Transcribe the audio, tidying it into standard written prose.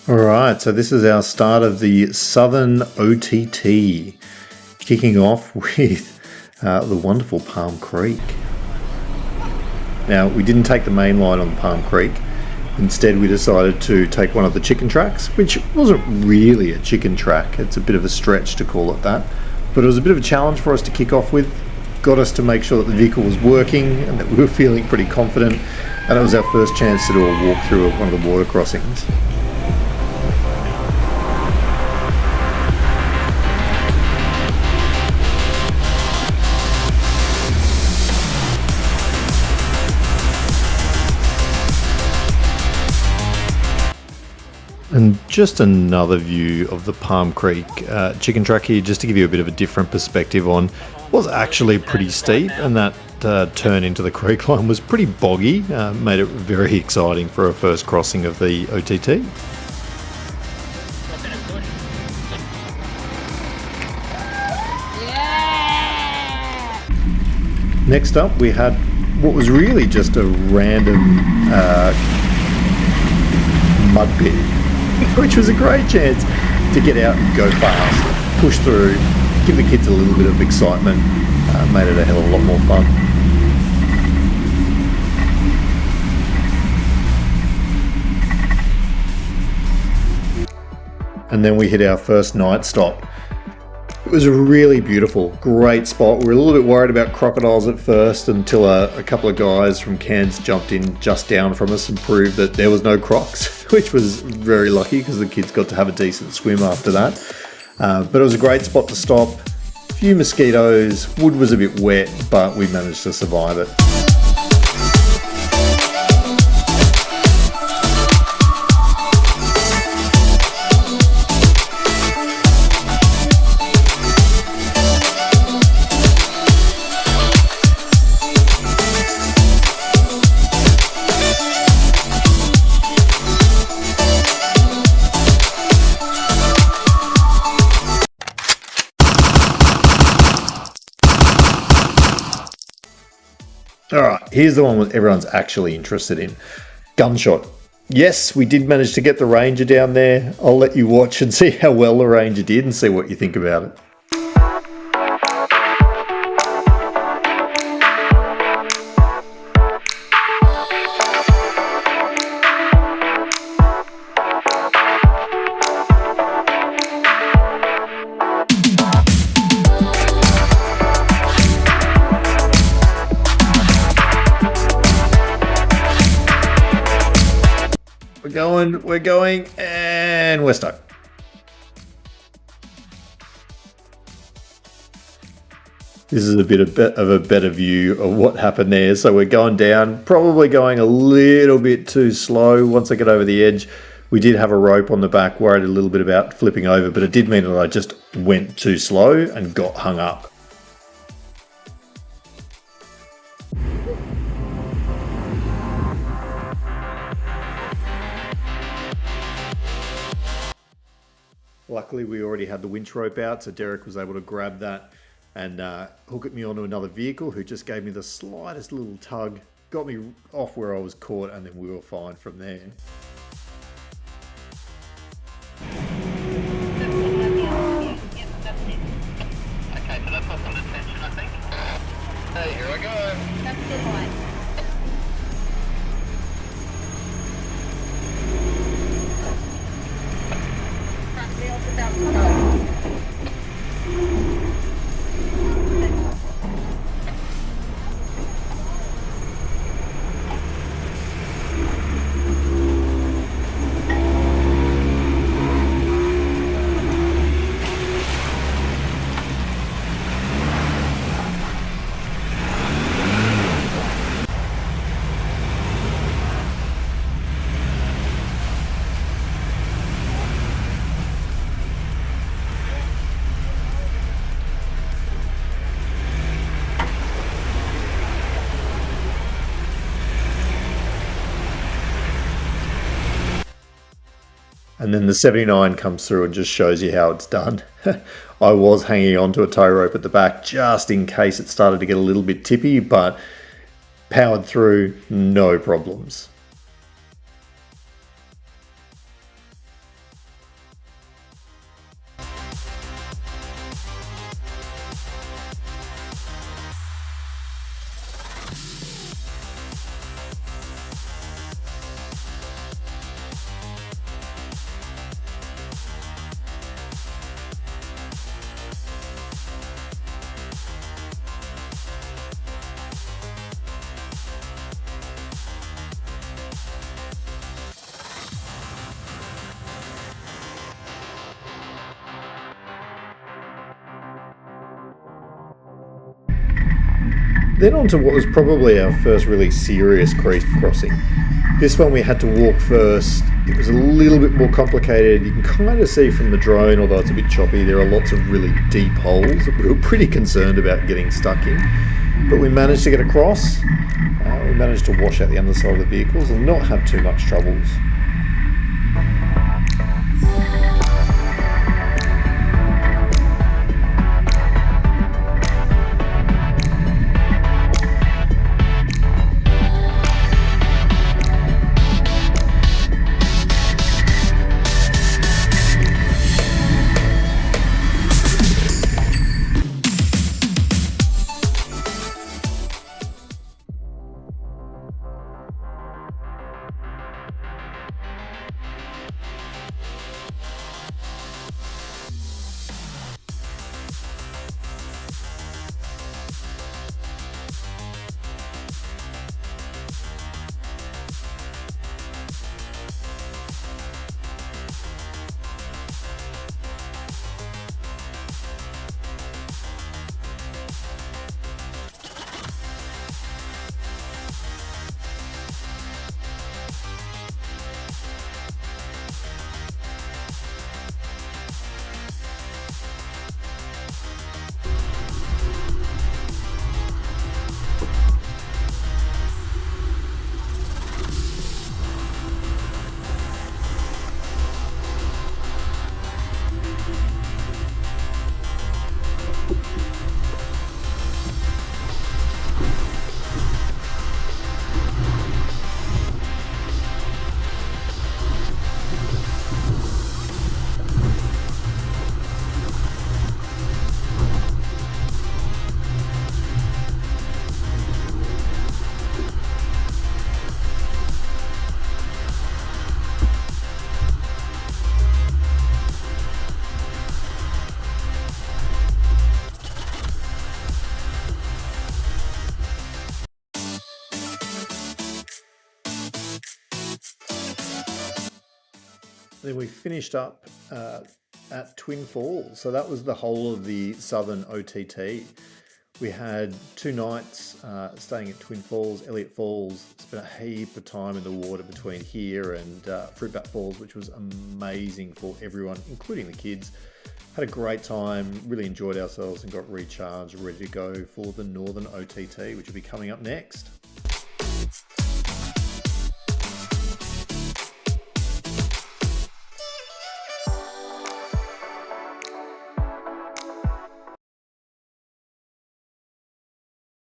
Alright, so this is our start of the Southern OTT, kicking off with the wonderful Palm Creek. Now, we didn't take the main line on Palm Creek. Instead, we decided to take one of the chicken tracks, which wasn't really a chicken track. It's a bit of a stretch to call it that. But it was a bit of a challenge for us to kick off with. Got us to make sure that the vehicle was working and that we were feeling pretty confident. And it was our first chance to do a walkthrough of one of the water crossings. And just another view of the Palm Creek chicken track here, just to give you a bit of a different perspective on what's actually pretty steep, and that turn into the creek line was pretty boggy, made it very exciting for a first crossing of the OTT. Next up, we had what was really just a random mud pit, which was a great chance to get out and go fast, push through, give the kids a little bit of excitement, made it a hell of a lot more fun. And then we hit our first night stop. It was a really beautiful, great spot. We were a little bit worried about crocodiles at first until a couple of guys from Cairns jumped in just down from us and proved that there was no crocs, which was very lucky because the kids got to have a decent swim after that. But it was a great spot to stop. A few mosquitoes, wood was a bit wet, but we managed to survive it. Alright, here's the one that everyone's actually interested in. Gunshot. Yes, we did manage to get the Ranger down there. I'll let you watch and see how well the Ranger did and see what you think about it. We're going, and we're stuck. This is a bit of a better view of what happened there. So we're going down, probably going a little bit too slow. Once I get over the edge, we did have a rope on the back, worried a little bit about flipping over, but it did mean that I just went too slow and got hung up. Luckily, we already had the winch rope out, so Derek was able to grab that and hook me onto another vehicle who just gave me the slightest little tug, got me off where I was caught, and then we were fine from there. Okay, so that's off on attention, I think. Hey, here I go. That's a good one. About to go. And then the 79 comes through and just shows you how it's done. I was hanging onto a tow rope at the back just in case it started to get a little bit tippy, but powered through, no problems. Then on to what was probably our first really serious creek crossing. This one we had to walk first. It was a little bit more complicated. You can kind of see from the drone, although it's a bit choppy, there are lots of really deep holes that we were pretty concerned about getting stuck in. But we managed to get across. We managed to wash out the underside of the vehicles and not have too much troubles. Then we finished up at Twin Falls. So that was the whole of the southern OTT. We had 2 nights staying at Twin Falls, Elliot Falls. Spent a heap of time in the water between here and Fruitbat Falls, which was amazing for everyone, including the kids. Had a great time, really enjoyed ourselves and got recharged, ready to go for the northern OTT, which will be coming up next.